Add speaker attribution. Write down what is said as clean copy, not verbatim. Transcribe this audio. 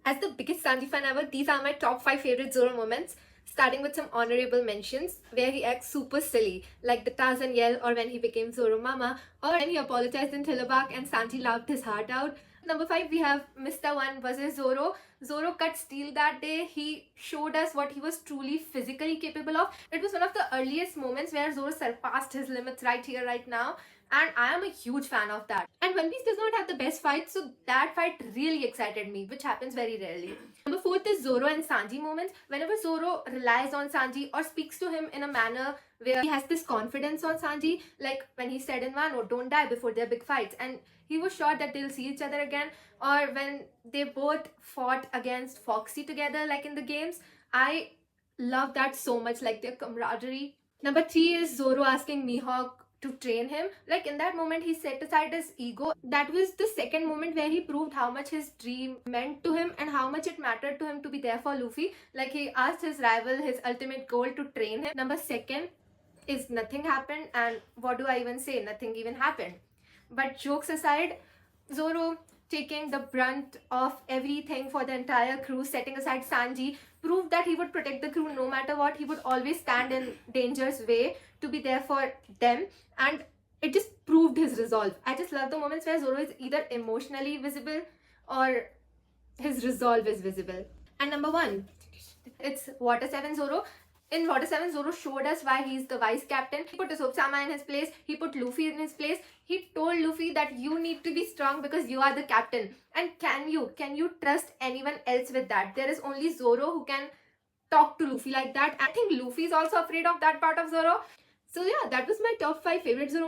Speaker 1: As the biggest Sanji fan ever, these are my top 5 favorite Zoro moments. Starting with some honorable mentions where he acts super silly, like the Tarzan yell, or when he became Zoro Mama, or when he apologized in Tillabak and Sanji laughed his heart out. Number 5, we have Mr. One versus Zoro. Zoro cut steel that day. He showed us what he was truly physically capable of. It was one of the earliest moments where Zoro surpassed his limits right here, right now, and I am a huge fan of that. And One Piece does not have the best fight, so that fight really excited me, which happens very rarely. Number 4 is Zoro and Sanji moments. Whenever Zoro relies on Sanji or speaks to him in a manner where he has this confidence on Sanji, like when he said in Wano, don't die before their big fights, and he was sure that they'll see each other again, or when they both fought against Foxy together, like in the games. I love that so much, like their camaraderie. Number 3 is Zoro asking Mihawk to train him. Like in that moment, he set aside his ego. That was the second moment where he proved how much his dream meant to him and how much it mattered to him to be there for Luffy. Like he asked his rival, his ultimate goal, to train him. Number second is nothing happened, and what do I even say? Nothing even happened. But jokes aside, Zoro taking the brunt of everything for the entire crew, setting aside Sanji, proved that he would protect the crew no matter what. He would always stand in danger's way to be there for them, and it just proved his resolve. I just love the moments where Zoro is either emotionally visible or his resolve is visible. And number 1, it's Water 7 Zoro. In Water 7, Zoro showed us why he's the vice captain. He put Usopp-sama in his place. He put Luffy in his place. He told Luffy that you need to be strong because you are the captain. And can you trust anyone else with that? There is only Zoro who can talk to Luffy like that. I think Luffy is also afraid of that part of Zoro. So yeah, that was my top 5 favorite Zoro moments.